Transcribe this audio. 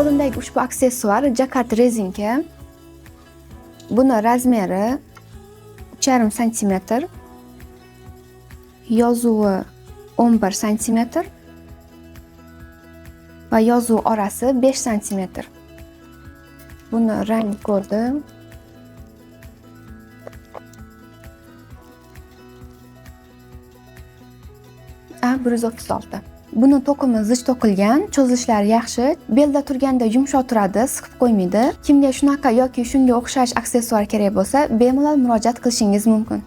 Qo'limdagi ushbu aksessuar Jacquard rezinka. Buni razmeri 3,5 santimetr. Yozuvi 11 santimetr va yozuv orasi 5 santimetr. Buni rang ko'rdim. A136. Buni to'qimi zich to'qilgan, cho'zishlari yaxshi, belda turganda yumshoq turadi, siqib qo'ymaydi. Kimga shunaqa yoki shunga o'xshash aksessuar kerak bo'lsa, bemalol murojaat qilishingiz mumkin.